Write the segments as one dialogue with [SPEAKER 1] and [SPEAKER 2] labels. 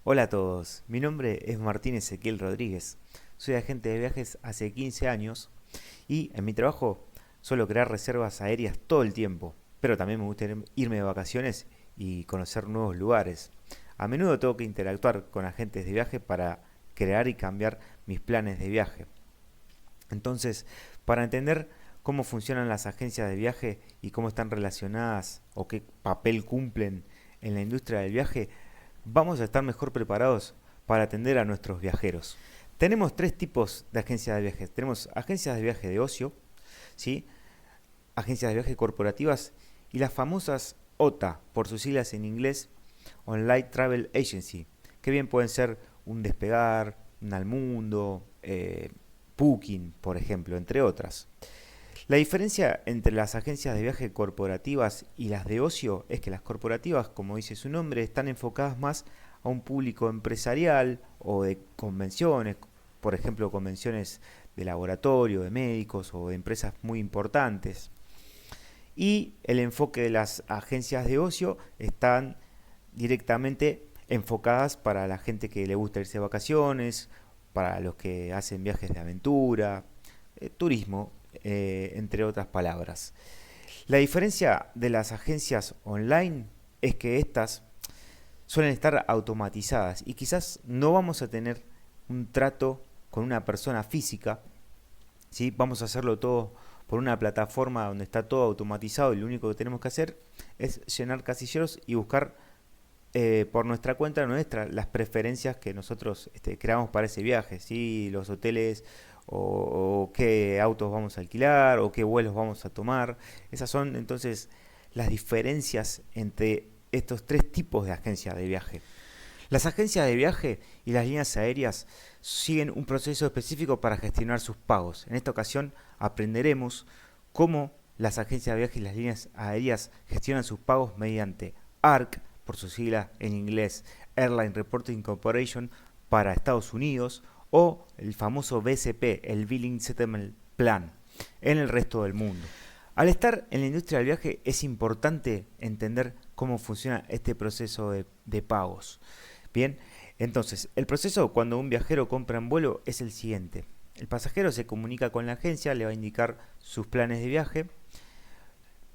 [SPEAKER 1] Hola a todos, mi nombre es Martín Ezequiel Rodríguez. Soy agente de viajes hace 15 años y en mi trabajo suelo crear reservas aéreas todo el tiempo, pero también me gusta irme de vacaciones y conocer nuevos lugares. A menudo tengo que interactuar con agentes de viaje para crear y cambiar mis planes de viaje. Entonces, para entender cómo funcionan las agencias de viaje y cómo están relacionadas o qué papel cumplen en la industria del viaje, vamos a estar mejor preparados para atender a nuestros viajeros. Tenemos tres tipos de agencias de viajes. Tenemos agencias de viaje de ocio, ¿sí? Agencias de viaje corporativas y las famosas OTA, por sus siglas en inglés, Online Travel Agency, que bien pueden ser un Despegar, un Almundo, Booking, por ejemplo, entre otras. La diferencia entre las agencias de viaje corporativas y las de ocio es que las corporativas, como dice su nombre, están enfocadas más a un público empresarial o de convenciones, por ejemplo, convenciones de laboratorio, de médicos o de empresas muy importantes. Y el enfoque de las agencias de ocio están directamente enfocadas para la gente que le gusta irse de vacaciones, para los que hacen viajes de aventura, turismo, entre otras palabras. La diferencia de las agencias online es que estas suelen estar automatizadas y quizás no vamos a tener un trato con una persona física, ¿sí? Vamos a hacerlo todo por una plataforma donde está todo automatizado y lo único que tenemos que hacer es llenar casilleros y buscar por nuestra cuenta nuestra las preferencias que nosotros creamos para ese viaje, ¿sí? Los hoteles o qué autos vamos a alquilar o qué vuelos vamos a tomar. Esas son entonces las diferencias entre estos tres tipos de agencias de viaje. Las agencias de viaje y las líneas aéreas siguen un proceso específico para gestionar sus pagos. En esta ocasión aprenderemos cómo las agencias de viaje y las líneas aéreas gestionan sus pagos mediante ARC, por su sigla en inglés, Airline Reporting Corporation, para Estados Unidos, o el famoso BSP, el Billing Settlement Plan, en el resto del mundo. Al estar en la industria del viaje es importante entender cómo funciona este proceso de pagos. Bien, entonces, el proceso cuando un viajero compra en vuelo es el siguiente. El pasajero se comunica con la agencia, le va a indicar sus planes de viaje.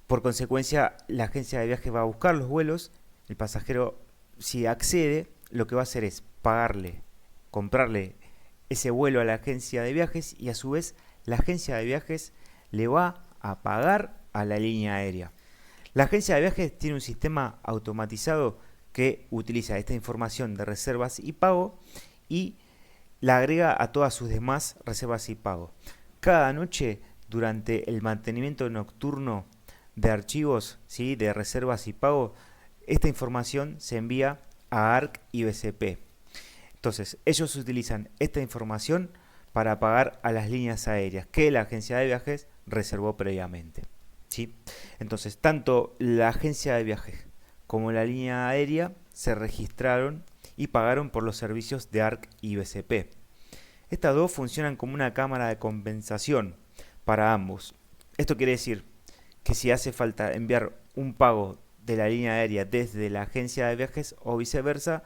[SPEAKER 1] Por consecuencia, la agencia de viaje va a buscar los vuelos. El pasajero, si accede, lo que va a hacer es pagarle, comprarle ese vuelo a la agencia de viajes y a su vez la agencia de viajes le va a pagar a la línea aérea. La agencia de viajes tiene un sistema automatizado que utiliza esta información de reservas y pago y la agrega a todas sus demás reservas y pago. Cada noche, durante el mantenimiento nocturno de archivos, ¿sí?, de reservas y pago, esta información se envía a ARC y BCP. Entonces, ellos utilizan esta información para pagar a las líneas aéreas que la agencia de viajes reservó previamente, ¿sí? Entonces, tanto la agencia de viajes como la línea aérea se registraron y pagaron por los servicios de ARC y BCP. Estas dos funcionan como una cámara de compensación para ambos. Esto quiere decir que si hace falta enviar un pago de la línea aérea desde la agencia de viajes o viceversa,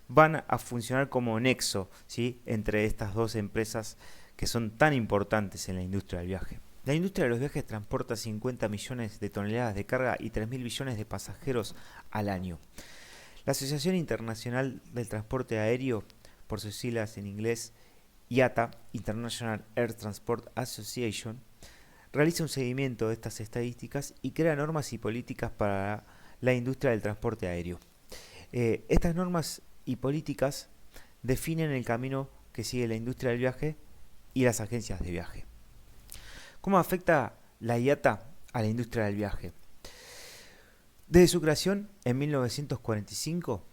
[SPEAKER 1] van a funcionar como nexo, ¿sí?, entre estas dos empresas que son tan importantes en la industria del viaje. La industria de los viajes transporta 50 millones de toneladas de carga y 3.000 millones de pasajeros al año. La Asociación Internacional del Transporte Aéreo, por sus siglas en inglés IATA, International Air Transport Association, realiza un seguimiento de estas estadísticas y crea normas y políticas para la industria del transporte aéreo. Estas normas y políticas definen el camino que sigue la industria del viaje y las agencias de viaje. ¿Cómo afecta la IATA a la industria del viaje? Desde su creación en 1945,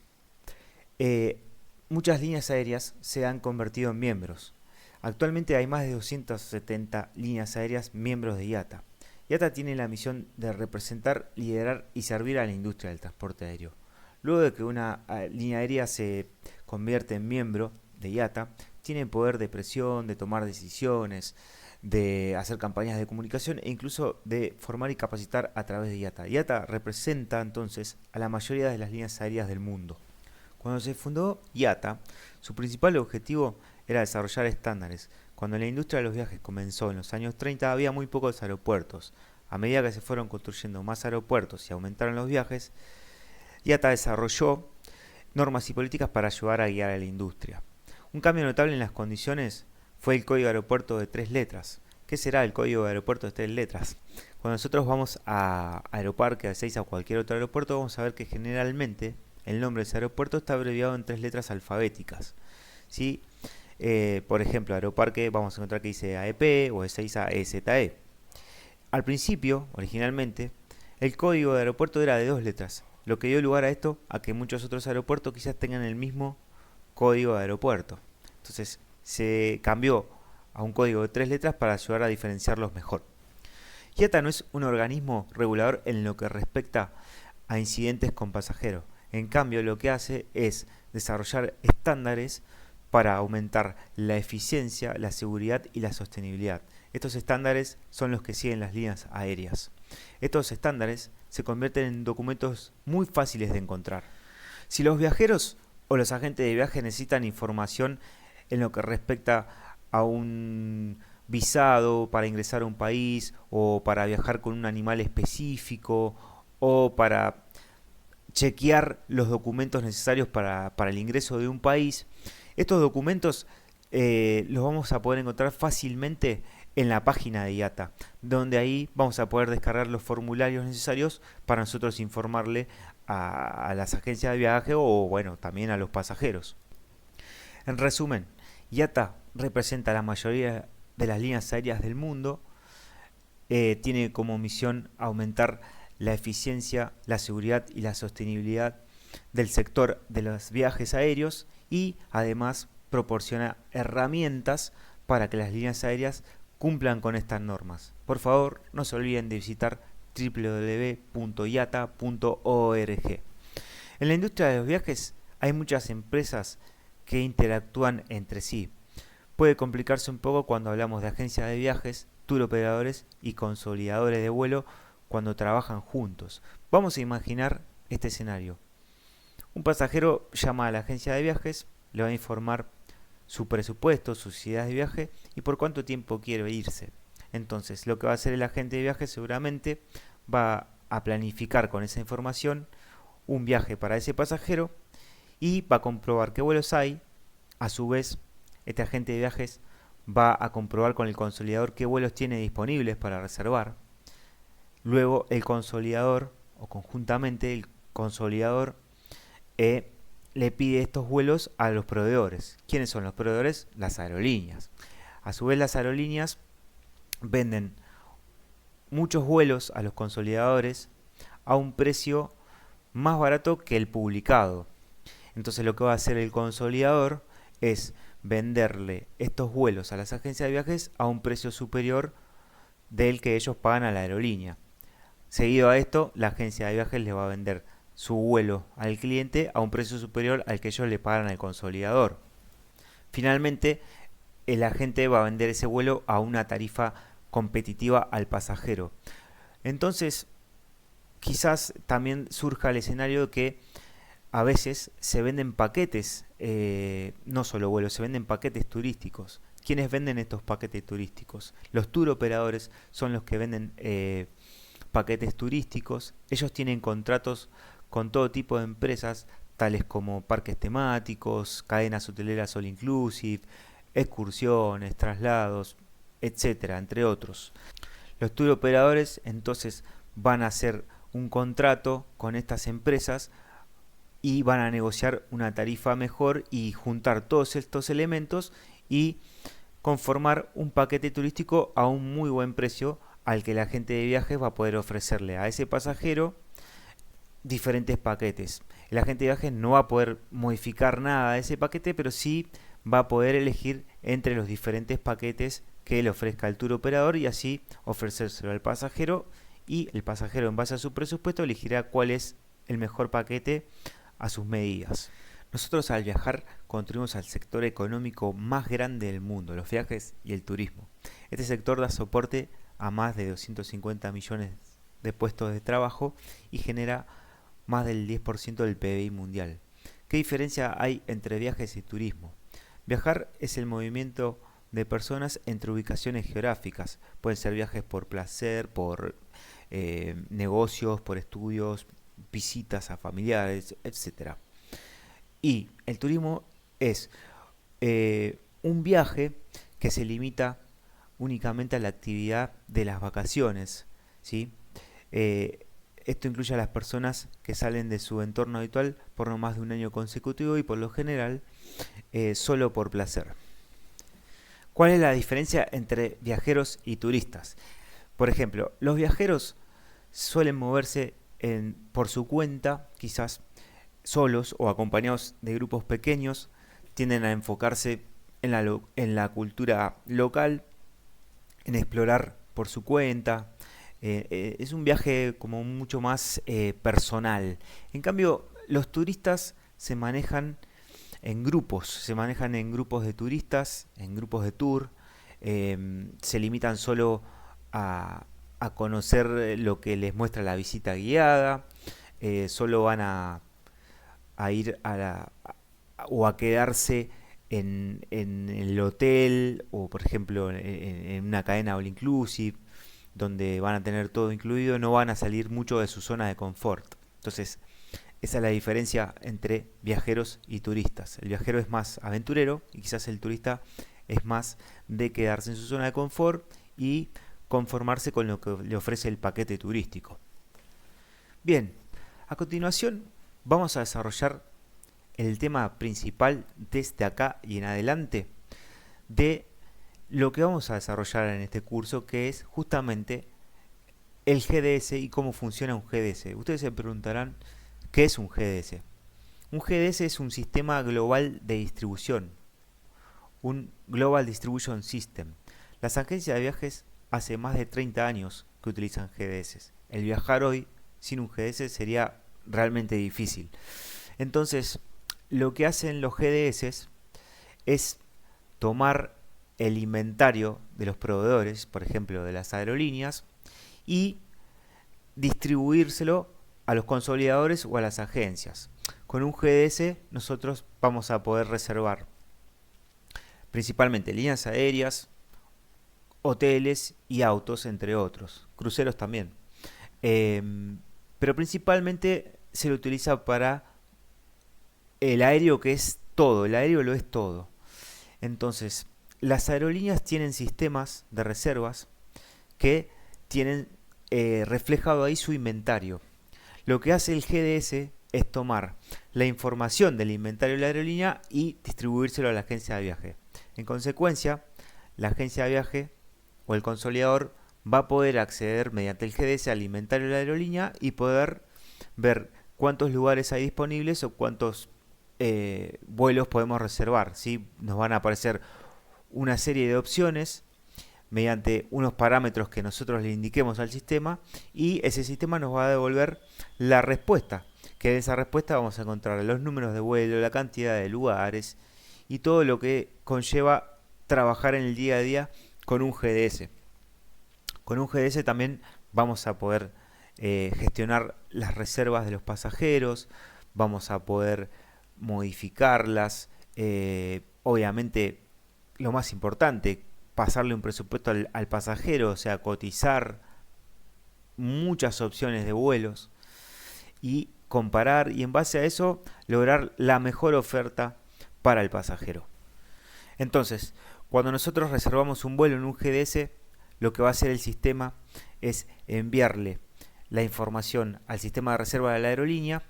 [SPEAKER 1] muchas líneas aéreas se han convertido en miembros. Actualmente hay más de 270 líneas aéreas miembros de IATA. IATA tiene la misión de representar, liderar y servir a la industria del transporte aéreo. Luego de que una línea aérea se convierte en miembro de IATA, tiene poder de presión, de tomar decisiones, de hacer campañas de comunicación e incluso de formar y capacitar a través de IATA. IATA representa entonces a la mayoría de las líneas aéreas del mundo. Cuando se fundó IATA, su principal objetivo era desarrollar estándares. Cuando la industria de los viajes comenzó en los años 30 había muy pocos aeropuertos. A medida que se fueron construyendo más aeropuertos y aumentaron los viajes, IATA desarrolló normas y políticas para ayudar a guiar a la industria. Un cambio notable en las condiciones fue el código de aeropuerto de 3 letras. ¿Qué será el código de aeropuerto de 3 letras? Cuando nosotros vamos a Aeroparque, a Ezeiza o cualquier otro aeropuerto, vamos a ver que generalmente el nombre de ese aeropuerto está abreviado en 3 letras alfabéticas. ¿Sí? Por ejemplo, Aeroparque vamos a encontrar que dice AEP o Ezeiza EZE. Al principio, originalmente, el código de aeropuerto era de 2 letras, lo que dio lugar a esto, a que muchos otros aeropuertos quizás tengan el mismo código de aeropuerto. Entonces se cambió a un código de 3 letras para ayudar a diferenciarlos mejor. IATA no es un organismo regulador en lo que respecta a incidentes con pasajeros. En cambio, lo que hace es desarrollar estándares para aumentar la eficiencia, la seguridad y la sostenibilidad. Estos estándares son los que siguen las líneas aéreas. Estos estándares se convierten en documentos muy fáciles de encontrar. Si los viajeros o los agentes de viaje necesitan información en lo que respecta a un visado para ingresar a un país o para viajar con un animal específico o para chequear los documentos necesarios para el ingreso de un país, estos documentos los vamos a poder encontrar fácilmente en la página de IATA, donde ahí vamos a poder descargar los formularios necesarios para nosotros informarle a las agencias de viaje o bueno, también a los pasajeros. En resumen, IATA representa la mayoría de las líneas aéreas del mundo, tiene como misión aumentar la eficiencia, la seguridad y la sostenibilidad del sector de los viajes aéreos y además proporciona herramientas para que las líneas aéreas cumplan con estas normas. Por favor, no se olviden de visitar www.iata.org. En la industria de los viajes hay muchas empresas que interactúan entre sí. Puede complicarse un poco cuando hablamos de agencias de viajes, tour operadores y consolidadores de vuelo cuando trabajan juntos. Vamos a imaginar este escenario. Un pasajero llama a la agencia de viajes, le va a informar su presupuesto, sus ideas de viaje y por cuánto tiempo quiere irse. Entonces, lo que va a hacer el agente de viaje seguramente va a planificar con esa información un viaje para ese pasajero y va a comprobar qué vuelos hay. A su vez, este agente de viajes va a comprobar con el consolidador qué vuelos tiene disponibles para reservar. Luego, el consolidador, o conjuntamente el consolidador, le pide estos vuelos a los proveedores. ¿Quiénes son los proveedores? Las aerolíneas. A su vez, las aerolíneas venden muchos vuelos a los consolidadores a un precio más barato que el publicado. Entonces lo que va a hacer el consolidador es venderle estos vuelos a las agencias de viajes a un precio superior del que ellos pagan a la aerolínea. Seguido a esto, la agencia de viajes le va a vender su vuelo al cliente a un precio superior al que ellos le pagan al consolidador. Finalmente, el agente va a vender ese vuelo a una tarifa competitiva al pasajero. Entonces, quizás también surja el escenario de que a veces se venden paquetes, no solo vuelos, se venden paquetes turísticos. ¿Quiénes venden estos paquetes turísticos? Los tour operadores son los que venden paquetes turísticos. Ellos tienen contratos con todo tipo de empresas, tales como parques temáticos, cadenas hoteleras all inclusive, excursiones, traslados, etcétera, entre otros. Los tour operadores entonces van a hacer un contrato con estas empresas y van a negociar una tarifa mejor y juntar todos estos elementos y conformar un paquete turístico a un muy buen precio al que el agente de viajes va a poder ofrecerle a ese pasajero diferentes paquetes. El agente de viajes no va a poder modificar nada de ese paquete, pero sí va a poder elegir entre los diferentes paquetes que le ofrezca el tour operador y así ofrecérselo al pasajero, y el pasajero en base a su presupuesto elegirá cuál es el mejor paquete a sus medidas. Nosotros al viajar contribuimos al sector económico más grande del mundo, los viajes y el turismo. Este sector da soporte a más de 250 millones de puestos de trabajo y genera más del 10% del PBI mundial. ¿Qué diferencia hay entre viajes y turismo? Viajar es el movimiento de personas entre ubicaciones geográficas. Pueden ser viajes por placer, por negocios, por estudios, visitas a familiares, etcétera. Y el turismo es un viaje que se limita únicamente a la actividad de las vacaciones, ¿sí? Esto incluye a las personas que salen de su entorno habitual por no más de un año consecutivo y por lo general solo por placer. ¿Cuál es la diferencia entre viajeros y turistas? Por ejemplo, los viajeros suelen moverse por su cuenta, quizás solos o acompañados de grupos pequeños, tienden a enfocarse en la cultura local, en explorar por su cuenta. Es un viaje como mucho más personal. En cambio, los turistas se manejan en grupos de turistas, en grupos de tour, se limitan solo a conocer lo que les muestra la visita guiada, solo van a ir o a quedarse en el hotel o por ejemplo en una cadena all inclusive donde van a tener todo incluido, no van a salir mucho de su zona de confort. Entonces, esa es la diferencia entre viajeros y turistas. El viajero es más aventurero y quizás el turista es más de quedarse en su zona de confort y conformarse con lo que le ofrece el paquete turístico. Bien, a continuación vamos a desarrollar el tema principal desde acá y en adelante de lo que vamos a desarrollar en este curso, que es justamente el GDS y cómo funciona un GDS. Ustedes se preguntarán, ¿qué es un GDS? Un GDS es un sistema global de distribución, un Global Distribution System. Las agencias de viajes hace más de 30 años que utilizan GDS. El viajar hoy sin un GDS sería realmente difícil. Entonces, lo que hacen los GDS es tomar el inventario de los proveedores, por ejemplo de las aerolíneas, y distribuírselo a los consolidadores o a las agencias. Con un GDS nosotros vamos a poder reservar principalmente líneas aéreas, hoteles y autos, entre otros, cruceros también. Pero principalmente se lo utiliza para el aéreo, que es todo, el aéreo lo es todo. Entonces, las aerolíneas tienen sistemas de reservas que tienen reflejado ahí su inventario. Lo que hace el GDS es tomar la información del inventario de la aerolínea y distribuírselo a la agencia de viaje. En consecuencia, la agencia de viaje o el consolidador va a poder acceder mediante el GDS al inventario de la aerolínea y poder ver cuántos lugares hay disponibles o cuántos vuelos podemos reservar, ¿sí? Nos van a aparecer una serie de opciones mediante unos parámetros que nosotros le indiquemos al sistema y ese sistema nos va a devolver la respuesta, que de esa respuesta vamos a encontrar los números de vuelo, la cantidad de lugares y todo lo que conlleva trabajar en el día a día con un GDS. Con un GDS también vamos a poder gestionar las reservas de los pasajeros, vamos a poder modificarlas, obviamente lo más importante, pasarle un presupuesto al pasajero, o sea, cotizar muchas opciones de vuelos y comparar y en base a eso lograr la mejor oferta para el pasajero. Entonces, cuando nosotros reservamos un vuelo en un GDS, lo que va a hacer el sistema es enviarle la información al sistema de reserva de la aerolínea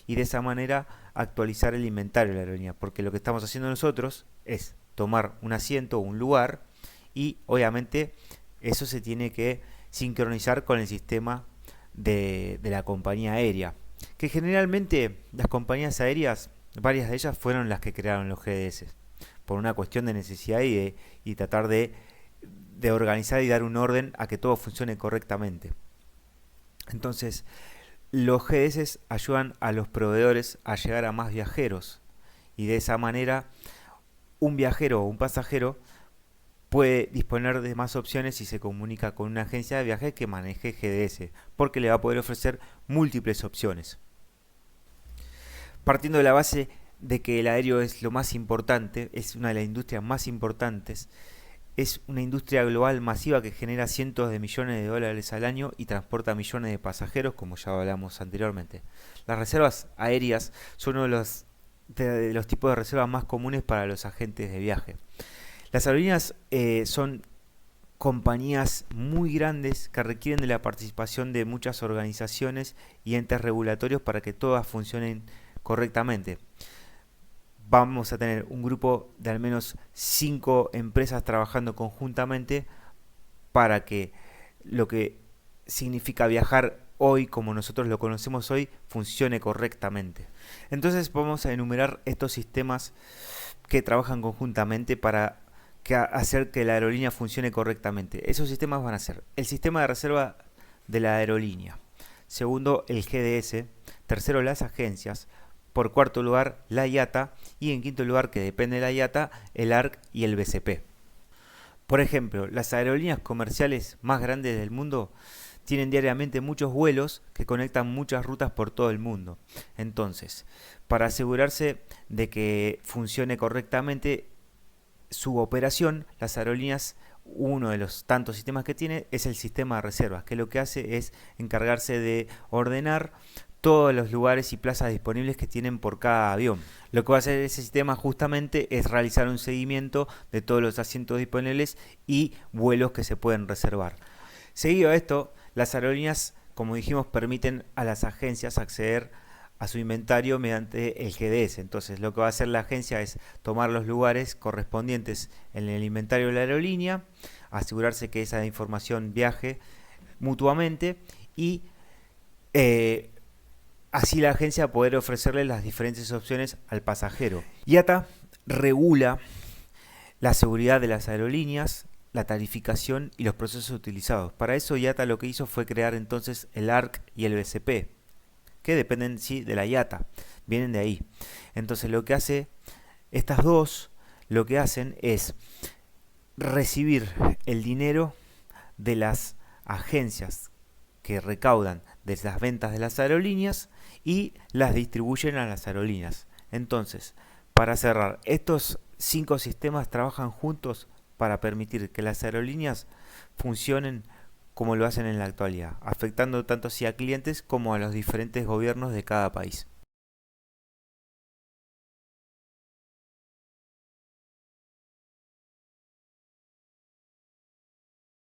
[SPEAKER 1] y de esa manera actualizar el inventario de la aerolínea, porque lo que estamos haciendo nosotros es tomar un asiento o un lugar y obviamente eso se tiene que sincronizar con el sistema de la compañía aérea, que generalmente las compañías aéreas, varias de ellas fueron las que crearon los GDS por una cuestión de necesidad y tratar de organizar y dar un orden a que todo funcione correctamente. Entonces, los GDS ayudan a los proveedores a llegar a más viajeros y de esa manera un viajero o un pasajero puede disponer de más opciones si se comunica con una agencia de viajes que maneje GDS, porque le va a poder ofrecer múltiples opciones. Partiendo de la base de que el aéreo es lo más importante, es una de las industrias más importantes. Es una industria global masiva que genera cientos de millones de dólares al año y transporta millones de pasajeros, como ya hablamos anteriormente. Las reservas aéreas son uno de los tipos de reservas más comunes para los agentes de viaje. Las aerolíneas son compañías muy grandes que requieren de la participación de muchas organizaciones y entes regulatorios para que todas funcionen correctamente. Vamos a tener un grupo de al menos 5 empresas trabajando conjuntamente para que lo que significa viajar hoy, como nosotros lo conocemos hoy, funcione correctamente. Entonces vamos a enumerar estos sistemas que trabajan conjuntamente para hacer que la aerolínea funcione correctamente. Esos sistemas van a ser el sistema de reserva de la aerolínea, segundo el GDS, tercero las agencias, por cuarto lugar la IATA y en quinto lugar, que depende de la IATA, el ARC y el BCP. Por ejemplo, las aerolíneas comerciales más grandes del mundo tienen diariamente muchos vuelos que conectan muchas rutas por todo el mundo. Entonces, para asegurarse de que funcione correctamente su operación, las aerolíneas, uno de los tantos sistemas que tiene es el sistema de reservas, que lo que hace es encargarse de ordenar todos los lugares y plazas disponibles que tienen por cada avión. Lo que va a hacer ese sistema justamente es realizar un seguimiento de todos los asientos disponibles y vuelos que se pueden reservar. Seguido a esto, las aerolíneas, como dijimos, permiten a las agencias acceder a su inventario mediante el GDS. Entonces lo que va a hacer la agencia es tomar los lugares correspondientes en el inventario de la aerolínea, asegurarse que esa información viaje mutuamente y así la agencia poder ofrecerle las diferentes opciones al pasajero. IATA regula la seguridad de las aerolíneas, la tarificación y los procesos utilizados. Para eso IATA lo que hizo fue crear entonces el ARC y el BCP, que dependen sí de la IATA, vienen de ahí. Entonces lo que hace estas dos, lo que hacen es recibir el dinero de las agencias que recaudan de las ventas de las aerolíneas y las distribuyen a las aerolíneas. Entonces, para cerrar, estos 5 sistemas trabajan juntos para permitir que las aerolíneas funcionen como lo hacen en la actualidad, afectando tanto así a clientes como a los diferentes gobiernos de cada país.